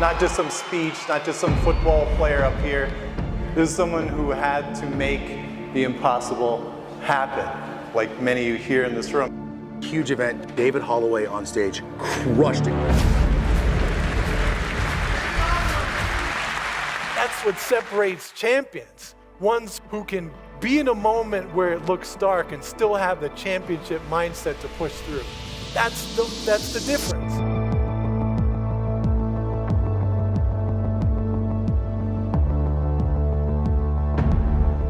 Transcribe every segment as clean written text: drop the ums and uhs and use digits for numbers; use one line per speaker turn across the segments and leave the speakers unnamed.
Not just some speech, not just some football player up here. This is someone who had to make the impossible happen, like many of you here in this room.
Huge event. David Holloway on stage crushed it.
That's what separates champions. Ones who can be in a moment where it looks dark and still have the championship mindset to push through. That's the difference.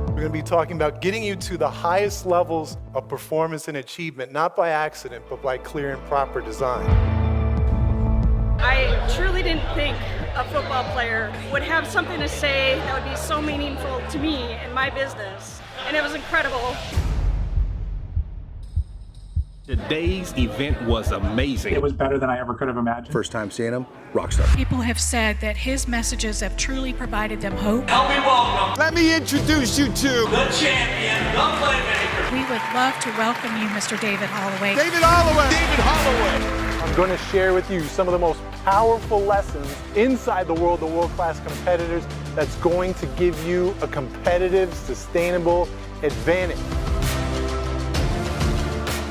We're going to be talking about getting you to the highest levels of performance and achievement, not by accident, but by clear and proper design.
I truly didn't think a football player would have something to say that would be so meaningful to me and my business, and it was incredible.
Today's event was amazing.
It was better than I ever could have imagined.
First time seeing him, rock star.
People have said that his messages have truly provided them hope.
Help me welcome.
Let me introduce you to
the champion, the playmaker.
We would love to welcome you, Mr. David Holloway.
David Holloway. David Holloway.
I'm going to share with you some of the most powerful lessons inside the world of world-class competitors that's going to give you a competitive, sustainable advantage.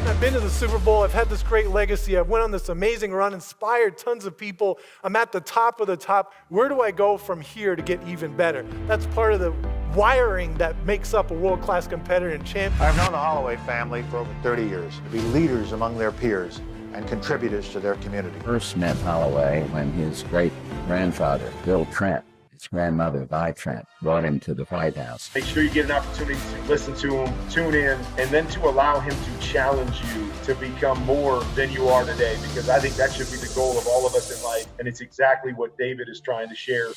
I've been to the Super Bowl, I've had this great legacy, I've went on this amazing run, inspired tons of people, I'm at the top of the top. Where do I go from here to get even better? That's part of the wiring that makes up a world-class competitor and champion.
I've known the Holloway family for over 30 years to be leaders among their peers and contributors to their community.
First met Holloway when his great-grandfather, Bill Trent, his grandmother, Vi Trent, brought him to the White House.
Make sure you get an opportunity to listen to him, tune in, and then to allow him to challenge you to become more than you are today, because I think that should be the goal of all of us in life, and it's exactly what David is trying to share.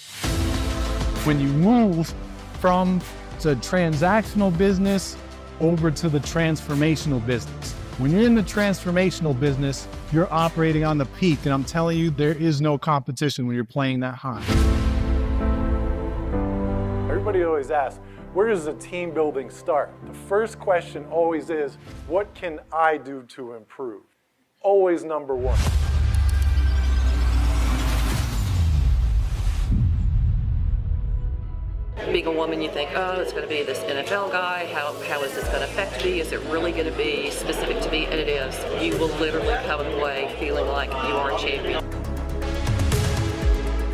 When you move from the transactional business over to the transformational business, when you're in the transformational business, you're operating on the peak, and I'm telling you, there is no competition when you're playing that high.
Everybody always asks, where does the team building start? The first question always is, what can I do to improve? Always number one.
Being a woman, you think, oh, it's going to be this NFL guy. How is this going to affect me? Is it really going to be specific to me? And it is. You will literally come away feeling like you are a champion.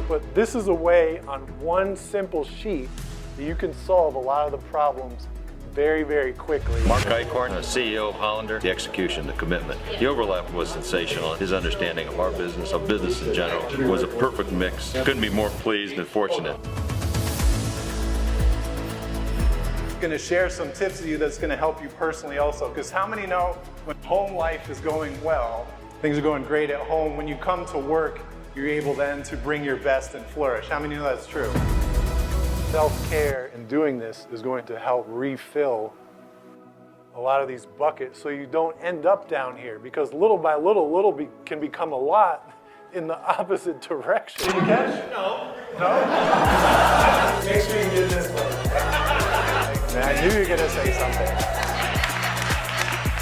But this is a way on one simple sheet that you can solve a lot of the problems very, very quickly.
Mark Eichhorn, the CEO of Hollander, the execution, the commitment. The overlap was sensational. His understanding of our business, of business in general, was a perfect mix. Couldn't be more pleased and fortunate.
I'm going to share some tips with you that's going to help you personally also, because how many know when home life is going well, things are going great at home, when you come to work, you're able then to bring your best and flourish. How many know that's true? Self-care and doing this is going to help refill a lot of these buckets so you don't end up down here, because little by little can become a lot in the opposite direction. Did you catch? No. No? Make sure you get this one. I knew you were going to say something.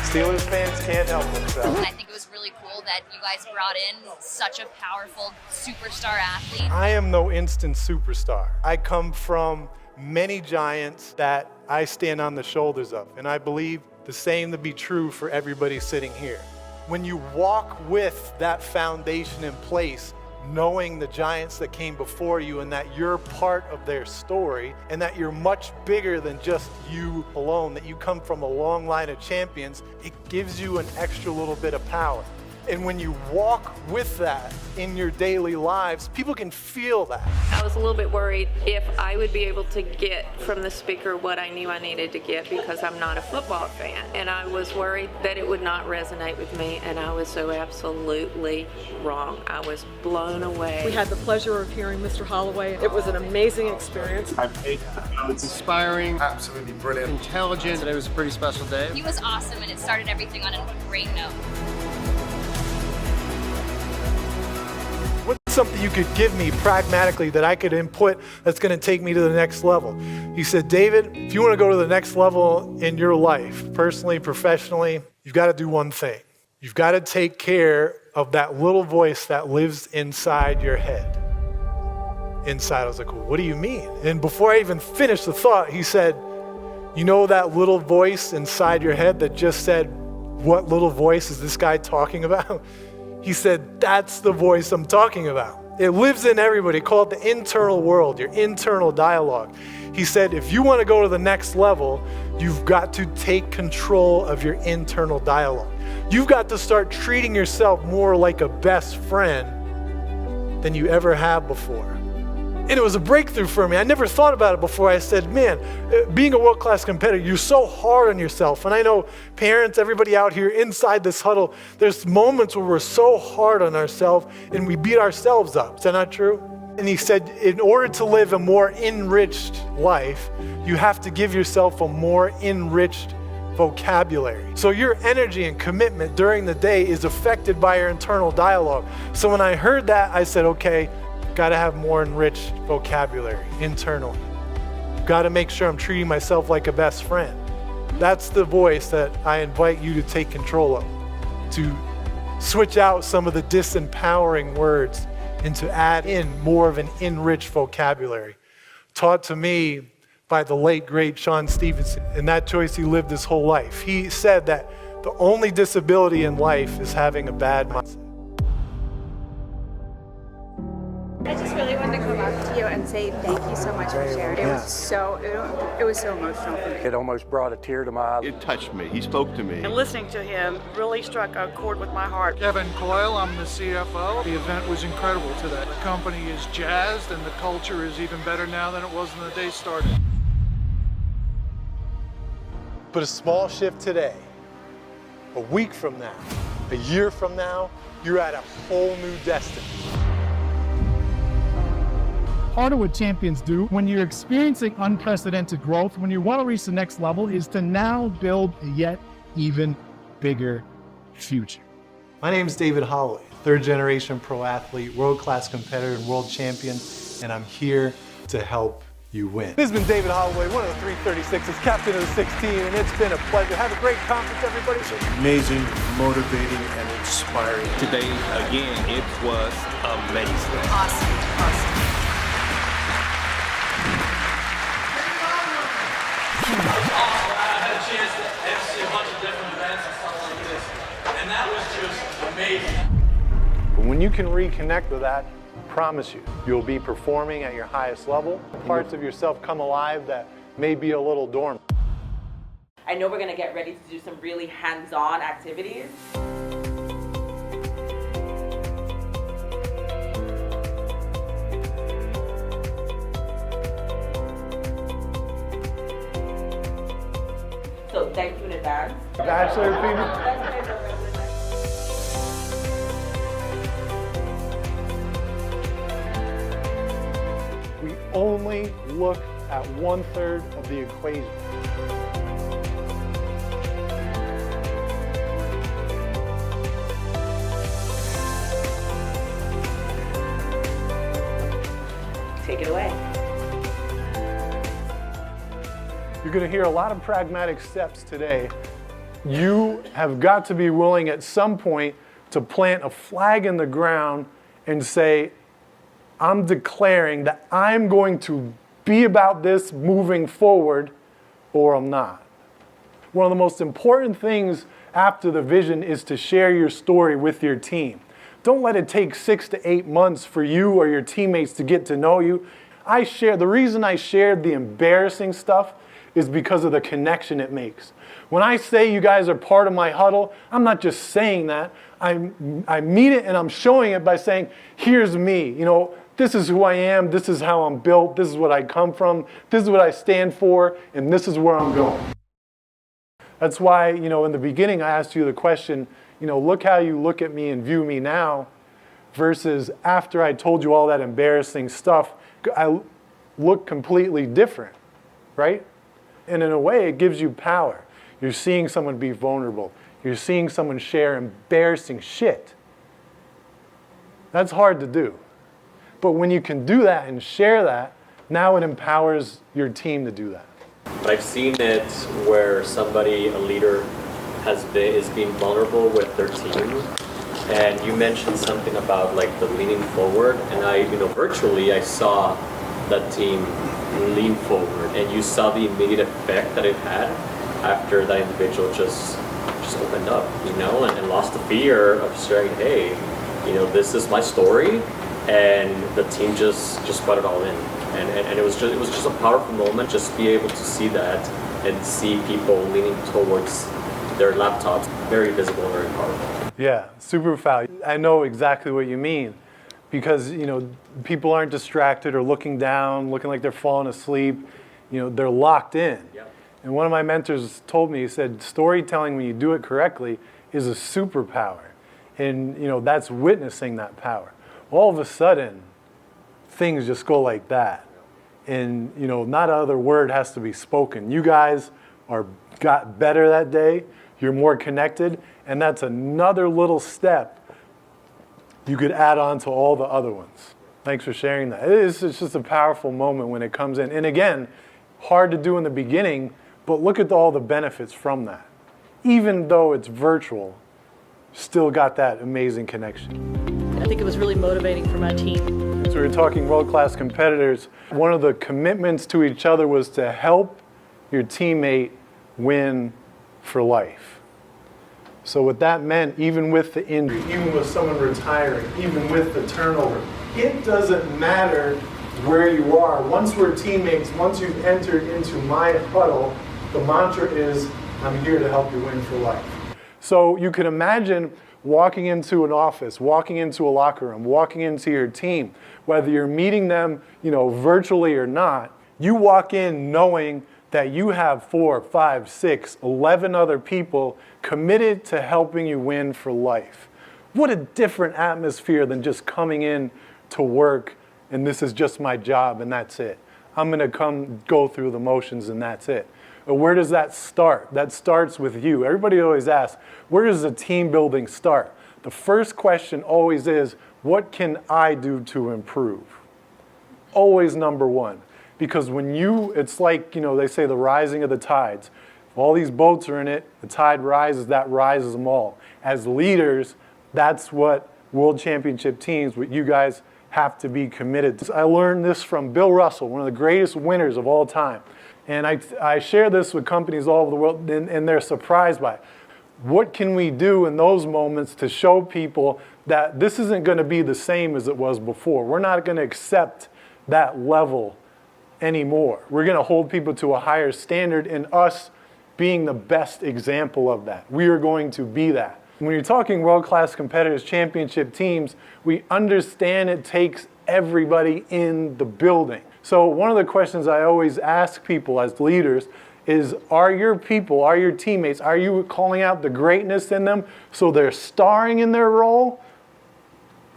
Steelers fans can't help themselves.
I think it was really cool that you guys brought in such a powerful superstar athlete.
I am no instant superstar. I come from many giants that I stand on the shoulders of, and I believe the same to be true for everybody sitting here. When you walk with that foundation in place, knowing the giants that came before you and that you're part of their story and that you're much bigger than just you alone, that you come from a long line of champions, it gives you an extra little bit of power. And when you walk with that in your daily lives, people can feel that.
I was a little bit worried if I would be able to get from the speaker what I knew I needed to get, because I'm not a football fan. And I was worried that it would not resonate with me, and I was so absolutely wrong. I was blown away.
We had the pleasure of hearing Mr. Holloway. It was an amazing experience.
It's inspiring, absolutely brilliant, intelligent. Today was a pretty special day.
He was awesome, and it started everything on a great note.
What's something you could give me pragmatically that I could input that's going to take me to the next level? He said, David, if you want to go to the next level in your life, personally, professionally, you've got to do one thing. You've got to take care of that little voice that lives inside your head. inside. I was like, well, what do you mean? And before I even finished the thought, he said, you know that little voice inside your head that just said, what little voice is this guy talking about? He said, that's the voice I'm talking about. It lives in everybody. Call it the internal world, your internal dialogue. He said, if you want to go to the next level, you've got to take control of your internal dialogue. You've got to start treating yourself more like a best friend than you ever have before. And it was a breakthrough for me. I never thought about it before. I said, man, being a world-class competitor, you're so hard on yourself. And I know parents, everybody out here inside this huddle, there's moments where we're so hard on ourselves and we beat ourselves up. Is that not true? And he said, in order to live a more enriched life, you have to give yourself a more enriched vocabulary. So your energy and commitment during the day is affected by your internal dialogue. So when I heard that, I said, okay, got to have more enriched vocabulary internally. Got to make sure I'm treating myself like a best friend. That's the voice that I invite you to take control of, to switch out some of the disempowering words and to add in more of an enriched vocabulary. Taught to me by the late, great Sean Stevenson. And that choice he lived his whole life. He said that the only disability in life is having a bad mindset.
I just really wanted to come up to you and say thank you so much for sharing. It was so emotional for me.
It almost brought a tear to my eye.
It touched me. He spoke to me.
And listening to him really struck a chord with my heart.
Kevin Coyle, I'm the CFO. The event was incredible today. The company is jazzed and the culture is even better now than it was when the day started.
But a small shift today, a week from now, a year from now, you're at a whole new destiny.
Part of what champions do when you're experiencing unprecedented growth, when you want to reach the next level, is to now build a yet even bigger future.
My name is David Holloway, third generation pro athlete, world-class competitor and world champion, and I'm here to help you win. This has been David Holloway, one of the 336ers, captain of the 16, and it's been a pleasure. Have a great conference, everybody.
Amazing, motivating, and inspiring.
Today, again, it was amazing.
Awesome.
I had a chance to MC a bunch of different events and stuff like this, and that was just amazing.
But when you can reconnect with that, I promise you, you'll be performing at your highest level. Parts of yourself come alive that may be a little dormant.
I know we're going to get ready to do some really hands-on activities. So thank you in advance.
Bachelor people. We only look at 1/3 of the equation.
Take it away.
You're going to hear a lot of pragmatic steps today. You have got to be willing at some point to plant a flag in the ground and say, I'm declaring that I'm going to be about this moving forward, or I'm not. One of the most important things after the vision is to share your story with your team. Don't let it take 6 to 8 months for you or your teammates to get to know you. The reason I shared the embarrassing stuff is because of the connection it makes. When I say you guys are part of my huddle, I'm not just saying that. I mean it, and I'm showing it by saying, here's me. This is who I am, this is how I'm built, this is what I come from, this is what I stand for, and this is where I'm going. That's why, in the beginning I asked you the question, look how you look at me and view me now versus after I told you all that embarrassing stuff, I look completely different, right? And in a way, it gives you power. You're seeing someone be vulnerable. You're seeing someone share embarrassing shit. That's hard to do. But when you can do that and share that, now it empowers your team to do that.
I've seen it where somebody, a leader, is being vulnerable with their team, and you mentioned something about like the leaning forward, and I, virtually I saw that team lean forward, and you saw the immediate effect that it had after that individual just opened up, and lost the fear of saying, hey, this is my story, and the team just put it all in, and it was just a powerful moment, just be able to see that and see people leaning towards their laptops, very visible, very powerful.
Yeah, super profound. I know exactly what you mean, because people aren't distracted or looking down, looking like they're falling asleep. They're locked in.
Yep.
And one of my mentors told me, he said, storytelling, when you do it correctly, is a superpower. And that's witnessing that power. All of a sudden, things just go like that. And not another word has to be spoken. You guys got better that day. You're more connected, and that's another little step you could add on to all the other ones. Thanks for sharing that. It's just a powerful moment when it comes in. And again, hard to do in the beginning, but look at all the benefits from that. Even though it's virtual, still got that amazing connection.
I think it was really motivating for my team.
So we were talking world-class competitors. One of the commitments to each other was to help your teammate win for life. So what that meant, even with the injury, even with someone retiring, even with the turnover, it doesn't matter where you are. Once we're teammates, once you've entered into my huddle, the mantra is, I'm here to help you win for life. So you can imagine walking into an office, walking into a locker room, walking into your team, whether you're meeting them, virtually or not, you walk in knowing that you have 4, 5, 6, 11 other people committed to helping you win for life. What a different atmosphere than just coming in to work and this is just my job and that's it. I'm going to go through the motions and that's it. But where does that start? That starts with you. Everybody always asks, where does the team building start? The first question always is, what can I do to improve? Always number one. Because when it's like, they say the rising of the tides. If all these boats are in it, the tide rises, that rises them all. As leaders, that's what world championship teams, what you guys have to be committed to. I learned this from Bill Russell, one of the greatest winners of all time. And I share this with companies all over the world, and they're surprised by it. What can we do in those moments to show people that this isn't going to be the same as it was before? We're not going to accept that level anymore. We're going to hold people to a higher standard, and us being the best example of that. We are going to be that. When you're talking world-class competitors, championship teams, we understand it takes everybody in the building. So one of the questions I always ask people as leaders is, are your people, are your teammates, are you calling out the greatness in them so they're starring in their role,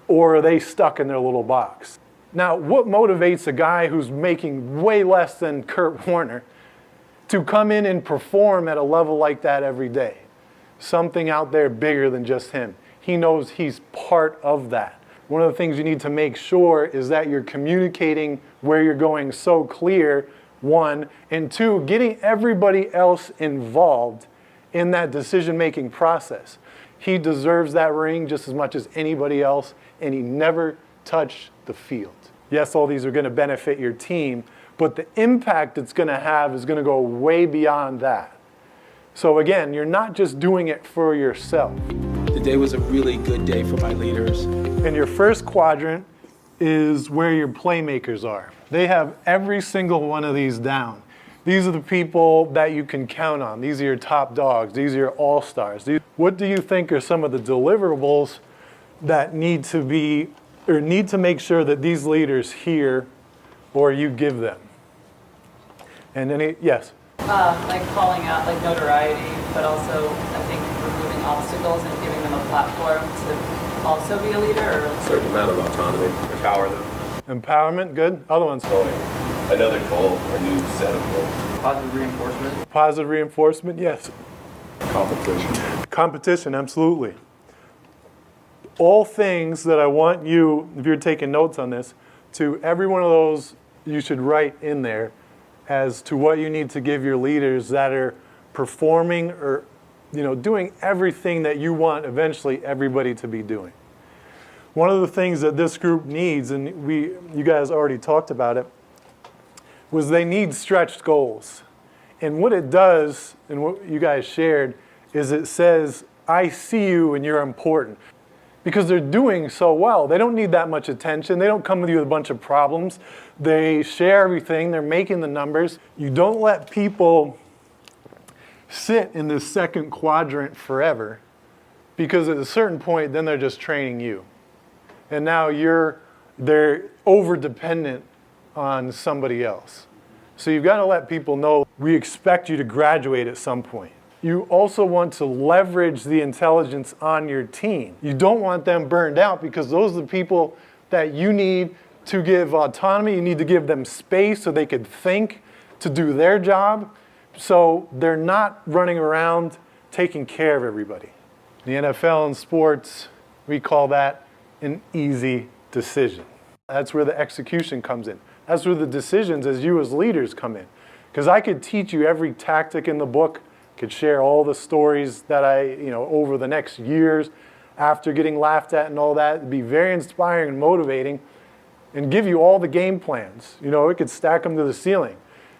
or are they stuck in their little box? Now, what motivates a guy who's making way less than Kurt Warner to come in and perform at a level like that every day? Something out there bigger than just him. He knows he's part of that. One of the things you need to make sure is that you're communicating where you're going so clear, one, and two, getting everybody else involved in that decision-making process. He deserves that ring just as much as anybody else, and he never touched the field. Yes, all these are going to benefit your team, but the impact it's going to have is going to go way beyond that. So again, you're not just doing it for yourself.
Today was a really good day for my leaders.
And your first quadrant is where your playmakers are. They have every single one of these down. These are the people that you can count on. These are your top dogs. These are your all-stars. What do you think are some of the deliverables that need to make sure that these leaders hear or you give them? And any, yes?
Like calling out like notoriety, but also I think removing obstacles and giving them a platform to also be a leader.
A certain amount of autonomy, empower them.
Empowerment, good. Other ones?
Another goal, a new set of goals.
Positive reinforcement.
Positive reinforcement, yes.
Competition.
Competition, absolutely. All things that I want you, if you're taking notes on this, to every one of those you should write in there as to what you need to give your leaders that are performing or doing everything that you want eventually everybody to be doing. One of the things that this group needs, and you guys already talked about it, was they need stretched goals. And what it does, and what you guys shared, is it says, I see you and you're important. Because they're doing so well. They don't need that much attention. They don't come with you with a bunch of problems. They share everything. They're making the numbers. You don't let people sit in this second quadrant forever, because at a certain point, then they're just training you. And now they're over-dependent on somebody else. So you've got to let people know, we expect you to graduate at some point. You also want to leverage the intelligence on your team. You don't want them burned out, because those are the people that you need to give autonomy. You need to give them space so they could think, to do their job, so they're not running around taking care of everybody. The NFL and sports, we call that an easy decision. That's where the execution comes in. That's where the decisions as you as leaders come in. Because I could teach you every tactic in the book, could share all the stories that over the next years after getting laughed at and all that. It'd be very inspiring and motivating, and give you all the game plans. It could stack them to the ceiling.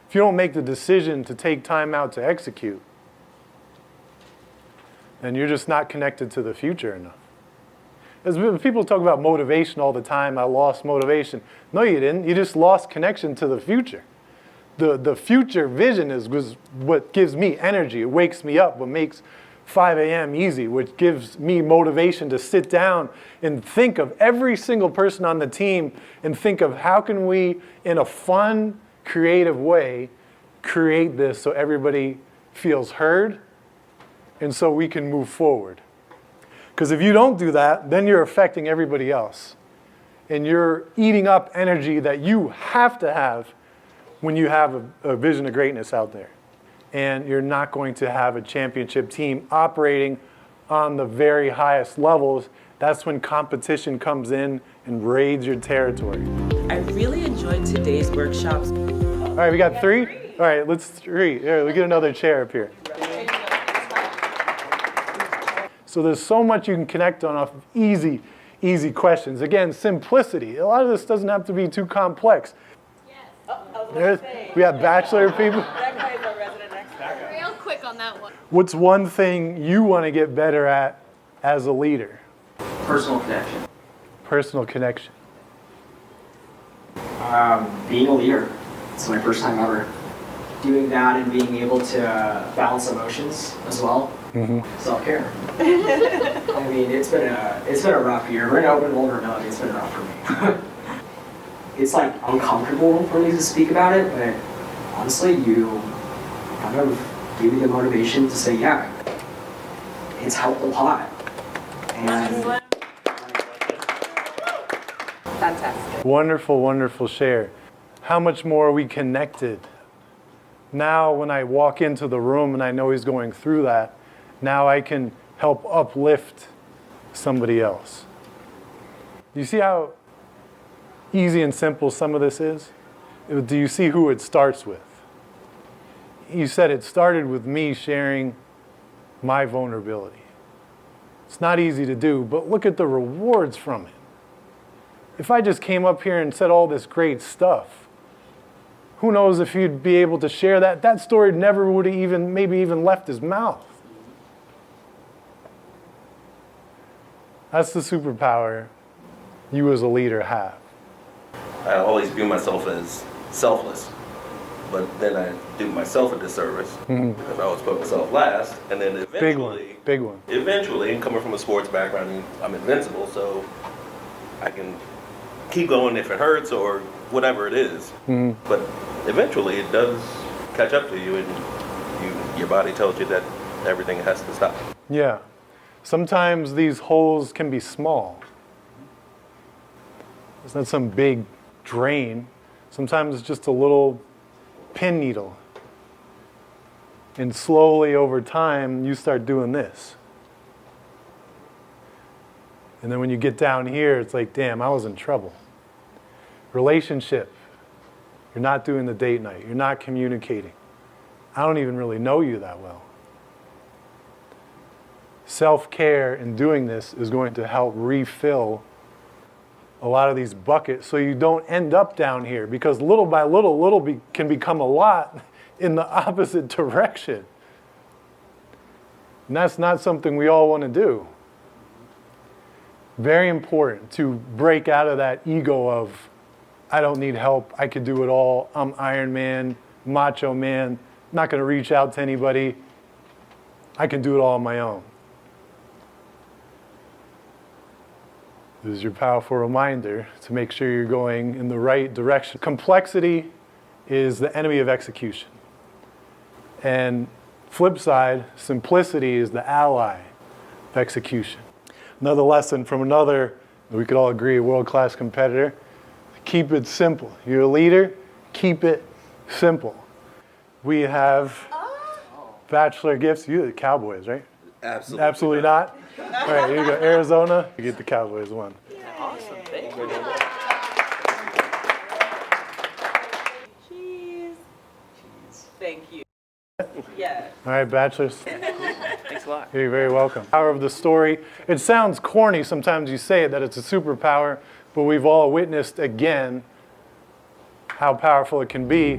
If you don't make the decision to take time out to execute, then you're just not connected to the future enough. As people talk about motivation all the time, I lost motivation. No, you didn't. You just lost connection to the future. The future vision was what gives me energy. It wakes me up. What makes 5 a.m. easy, which gives me motivation to sit down and think of every single person on the team and think of how can we, in a fun, creative way, create this so everybody feels heard and so we can move forward. Because if you don't do that, then you're affecting everybody else. And you're eating up energy that you have to have when you have a vision of greatness out there. And you're not going to have a championship team operating on the very highest levels. That's when competition comes in and raids your territory.
I really enjoyed today's workshops.
All right, we got 3? All right, let's 3. Here, we get another chair up here. So there's so much you can connect on off of easy questions. Again, simplicity. A lot of this doesn't have to be too complex. We have bachelor people.
Real quick on that one.
What's one thing you want to get better at as a leader?
Personal connection.
Personal connection.
Being a leader. It's my first time ever doing that, and being able to balance emotions as well.
Mm-hmm.
Self-care. I mean, it's been a rough year. We're in open vulnerability. It's been rough for me. It's like uncomfortable for me to speak about it, but honestly, you kind of give me the motivation to say, yeah, it's helped a lot. And
fantastic.
Wonderful, wonderful share. How much more are we connected? Now when I walk into the room and I know he's going through that, now I can help uplift somebody else. Do you see how easy and simple some of this is? Do you see who it starts with? You said it started with me sharing my vulnerability. It's not easy to do, but look at the rewards from it. If I just came up here and said all this great stuff, who knows if you'd be able to share that? That story never would have even left his mouth. That's the superpower you as a leader have.
I always view myself as selfless, but then I do myself a disservice because I always put myself last, and then eventually,
big one.
Eventually, and coming from a sports background, I'm invincible, so I can keep going if it hurts or whatever it is. But eventually, it does catch up to you, and your body tells you that everything has to stop.
Yeah. Sometimes these holes can be small. It's not some big drain. Sometimes it's just a little pin needle. And slowly over time, you start doing this. And then when you get down here, it's like, damn, I was in trouble. Relationship. You're not doing the date night. You're not communicating. I don't even really know you that well. self-care and doing this is going to help refill a lot of these buckets so you don't end up down here, because little by little, can become a lot in the opposite direction. And that's not something we all want to do. Very important to break out of that ego of, I don't need help, I could do it all, I'm Iron Man, Macho Man, not going to reach out to anybody, I can do it all on my own. This is your powerful reminder to make sure you're going in the right direction. Complexity is the enemy of execution. And flip side, simplicity is the ally of execution. Another lesson from another, we could all agree, world-class competitor, keep it simple. You're a leader, keep it simple. We have bachelor gifts. You're the Cowboys, right?
Absolutely.
Absolutely not. All right, here you go. Arizona, you get the Cowboys one.
Awesome. Thank you. Cheese. Thank you. Yes.
All right, bachelors.
Thanks a lot.
You're very welcome. Power of the story. It sounds corny sometimes you say it, that it's a superpower, but we've all witnessed again how powerful it can be.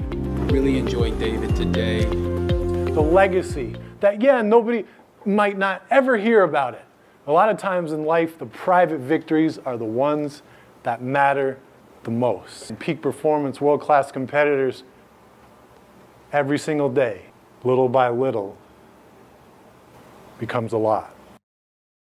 Really enjoyed David today.
The legacy that, nobody might not ever hear about it. A lot of times in life, the private victories are the ones that matter the most. In peak performance, world-class competitors, every single day, little by little, becomes a lot.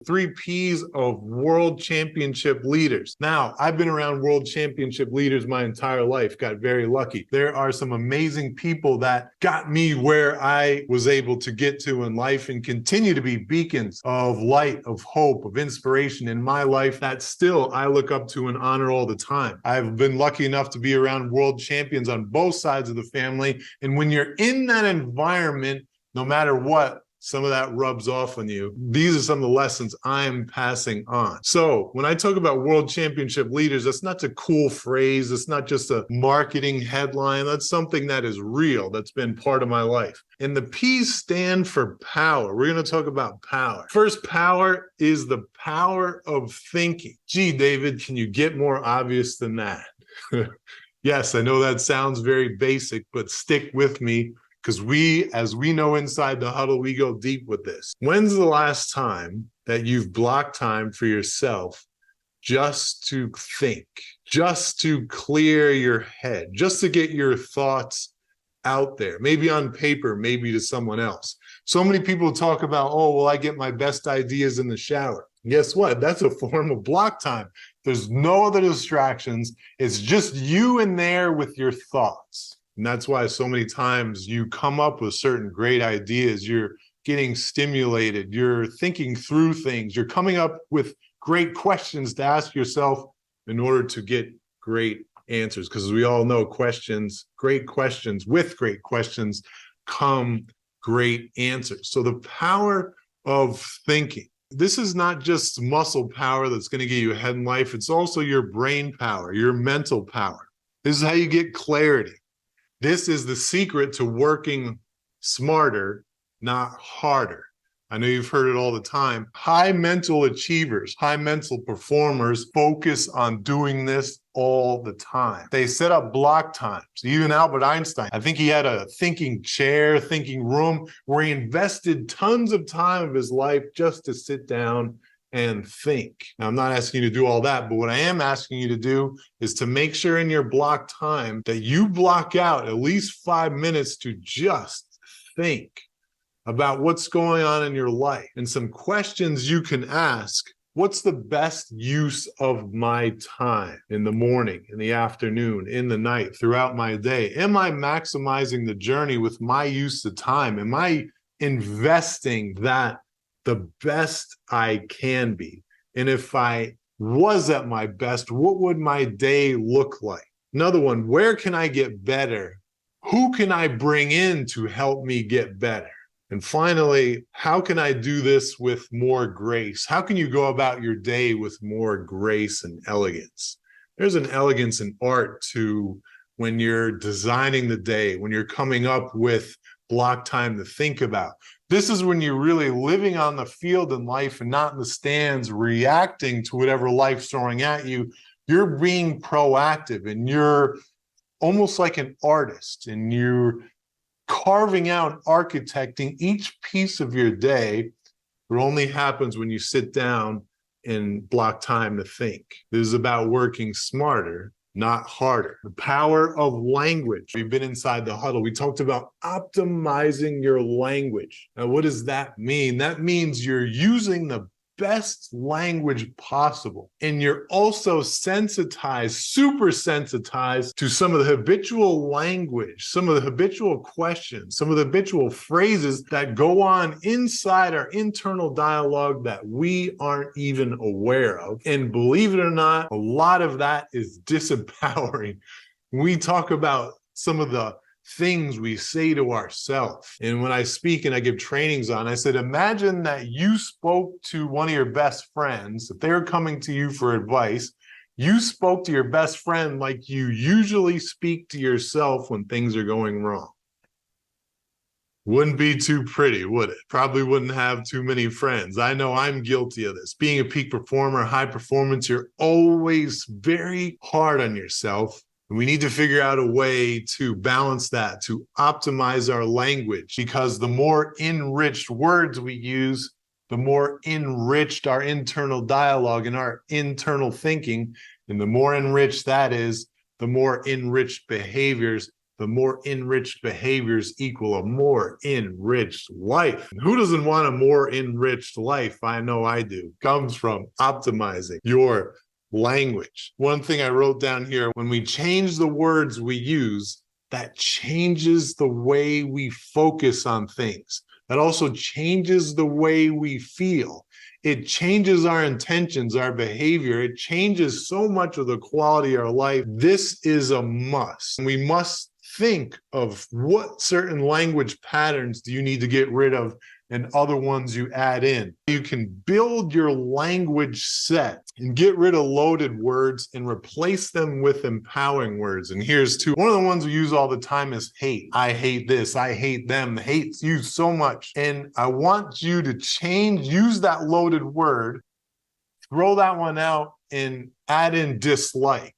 3 Ps of world championship leaders. Now, I've been around world championship leaders my entire life, got very lucky. There are some amazing people that got me where I was able to get to in life and continue to be beacons of light, of hope, of inspiration in my life that still I look up to and honor all the time. I've been lucky enough to be around world champions on both sides of the family. And when you're in that environment, no matter what, some of that rubs off on you. These are some of the lessons I'm passing on. So when I talk about world championship leaders, that's not a cool phrase. It's not just a marketing headline. That's something that is real. That's been part of my life. And the P's stand for power. We're going to talk about power. First, power is the power of thinking. Gee, David, can you get more obvious than that? Yes, I know that sounds very basic, but stick with me. Because as we know inside the huddle, we go deep with this. When's the last time that you've blocked time for yourself just to think, just to clear your head, just to get your thoughts out there, maybe on paper, maybe to someone else? So many people talk about, oh, well, I get my best ideas in the shower. Guess what? That's a form of block time. There's no other distractions. It's just you in there with your thoughts. And that's why so many times you come up with certain great ideas. You're getting stimulated. You're thinking through things. You're coming up with great questions to ask yourself in order to get great answers. Because as we all know, great questions with great questions come great answers. So the power of thinking. This is not just muscle power that's going to get you ahead in life. It's also your brain power, your mental power. This is how you get clarity. This is the secret to working smarter, not harder. I know you've heard it all the time. High mental achievers, high mental performers focus on doing this all the time. They set up block times. Even Albert Einstein, I think he had a thinking chair, thinking room where he invested tons of time of his life just to sit down and think. Now, I'm not asking you to do all that, but what I am asking you to do is to make sure in your block time that you block out at least 5 minutes to just think about what's going on in your life and some questions you can ask. What's the best use of my time in the morning, in the afternoon, in the night, throughout my day? Am I maximizing the journey with my use of time? Am I investing that the best I can be? And if I was at my best, what would my day look like? Another one, where can I get better? Who can I bring in to help me get better? And finally, how can I do this with more grace? How can you go about your day with more grace and elegance? There's an elegance and art to when you're designing the day, when you're coming up with block time to think about. This is when you're really living on the field in life and not in the stands reacting to whatever life's throwing at you. You're being proactive and you're almost like an artist and you're carving out, architecting each piece of your day. It only happens when you sit down and block time to think. This is about working smarter, not harder. The power of language. We've been inside the huddle. We talked about optimizing your language. Now, what does that mean? That means you're using the best language possible. And you're also sensitized, super sensitized to some of the habitual language, some of the habitual questions, some of the habitual phrases that go on inside our internal dialogue that we aren't even aware of. And believe it or not, a lot of that is disempowering. We talk about some of the things we say to ourselves. And when I speak and I give trainings on, I said, imagine that you spoke to one of your best friends. If they're coming to you for advice, you spoke to your best friend like you usually speak to yourself when things are going wrong. Wouldn't be too pretty, would it? Probably wouldn't have too many friends. I know I'm guilty of this. Being a peak performer, high performance, you're always very hard on yourself. We need to figure out a way to balance that, to optimize our language, because the more enriched words we use, the more enriched our internal dialogue and our internal thinking. And the more enriched that is, the more enriched behaviors. The more enriched behaviors equal a more enriched life. And who doesn't want a more enriched life? I know I do. Comes from optimizing your language. One thing I wrote down here, when we change the words we use, that changes the way we focus on things. That also changes the way we feel. It changes our intentions, our behavior. It changes so much of the quality of our life. This is a must. We must think of what certain language patterns do you need to get rid of and other ones you add in. You can build your language set and get rid of loaded words and replace them with empowering words. And here's two. One of the ones we use all the time is hate. I hate this. I hate them. Hate's used so much. And I want you to use that loaded word, throw that one out and add in dislike.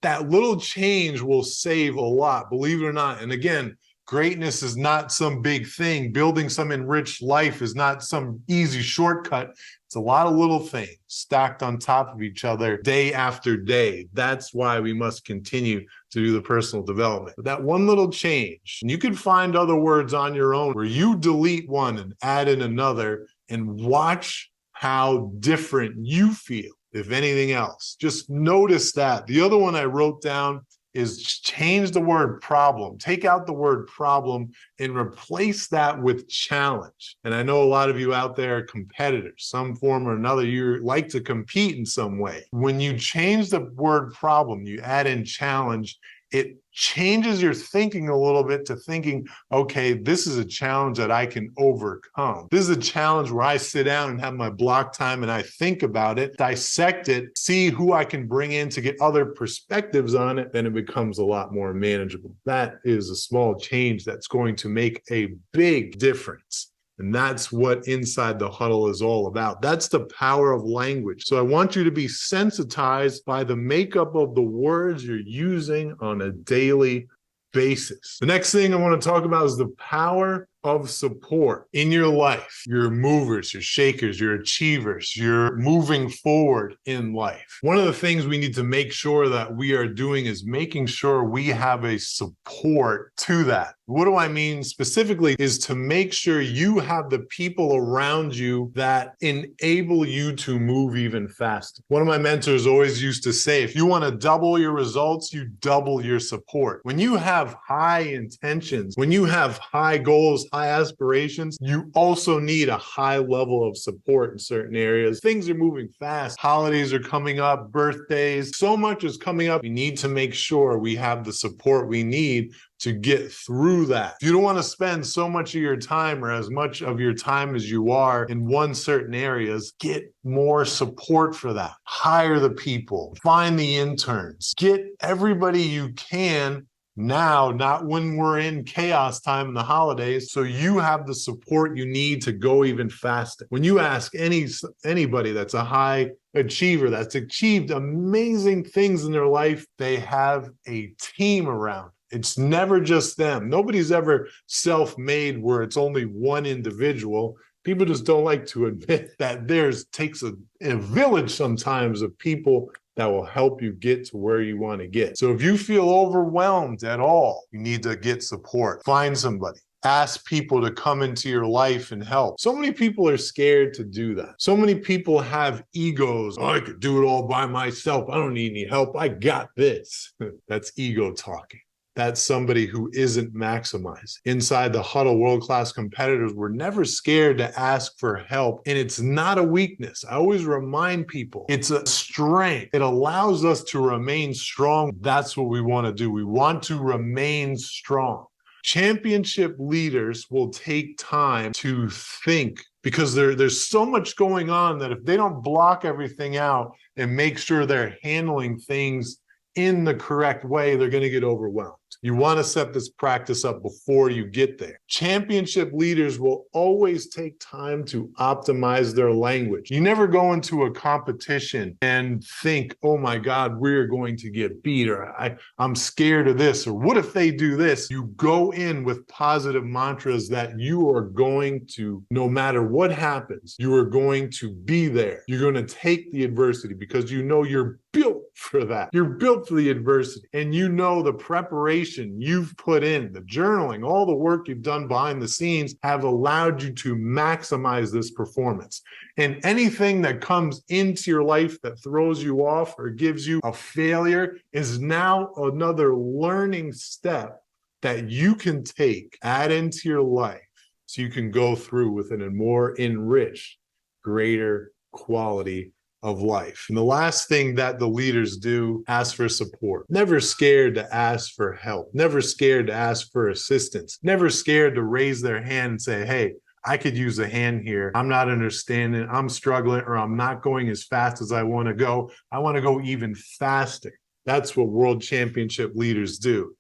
That little change will save a lot, believe it or not. And again, greatness is not some big thing. Building some enriched life is not some easy shortcut. It's a lot of little things stacked on top of each other day after day. That's why we must continue to do the personal development. But that one little change, and you can find other words on your own where you delete one and add in another and watch how different you feel, if anything else. Just notice that. The other one I wrote down is change the word problem. Take out the word problem and replace that with challenge. And I know a lot of you out there are competitors, some form or another. You like to compete in some way. When you change the word problem, you add in challenge, it changes your thinking a little bit to thinking, okay, this is a challenge that I can overcome. This is a challenge where I sit down and have my block time and I think about it, dissect it, see who I can bring in to get other perspectives on it, then it becomes a lot more manageable. That is a small change that's going to make a big difference. And that's what Inside the Huddle is all about. That's the power of language. So I want you to be sensitized by the makeup of the words you're using on a daily basis. The next thing I want to talk about is the power of support in your life. Your movers, your shakers, your achievers, you're moving forward in life. One of the things we need to make sure that we are doing is making sure we have a support to that. What do I mean specifically is to make sure you have the people around you that enable you to move even faster. One of my mentors always used to say, if you want to double your results, you double your support. When you have high intentions, when you have high goals, high aspirations, you also need a high level of support in certain areas. Things are moving fast. Holidays are coming up, birthdays, so much is coming up. We need to make sure we have the support we need to get through that. If you don't want to spend so much of your time or as much of your time as you are in one certain areas, get more support for that. Hire the people, find the interns, get everybody you can Now, not when we're in chaos time in the holidays, so you have the support you need to go even faster. When you ask anybody that's a high achiever, that's achieved amazing things in their life, they have a team around. It's never just them. Nobody's ever self-made where it's only one individual. People just don't like to admit that theirs takes a village sometimes of people that will help you get to where you want to get. So if you feel overwhelmed at all, you need to get support. Find somebody. Ask people to come into your life and help. So many people are scared to do that. So many people have egos. Oh, I could do it all by myself. I don't need any help. I got this. That's ego talking. That's somebody who isn't maximized. Inside the huddle, world-class competitors were never scared to ask for help, and it's not a weakness. I always remind people, it's a strength. It allows us to remain strong. That's what we want to do. We want to remain strong. Championship leaders will take time to think because there's so much going on that if they don't block everything out and make sure they're handling things in the correct way, they're going to get overwhelmed. You want to set this practice up before you get there. Championship leaders will always take time to optimize their language. You never go into a competition and think, oh my God, we're going to get beat, or I'm scared of this, or what if they do this? You go in with positive mantras that you are going to, no matter what happens, you are going to be there. You're going to take the adversity because you know you're built for that. You're built for the adversity, and you know the preparation you've put in, the journaling, all the work you've done behind the scenes have allowed you to maximize this performance. And anything that comes into your life that throws you off or gives you a failure is now another learning step that you can take, add into your life, so you can go through with a more enriched, greater quality of life. And the last thing that the leaders do, ask for support. Never scared to ask for help. Never scared to ask for assistance. Never scared to raise their hand and say, hey, I could use a hand here. I'm not understanding. I'm struggling, or I'm not going as fast as I want to go. I want to go even faster. That's what world championship leaders do.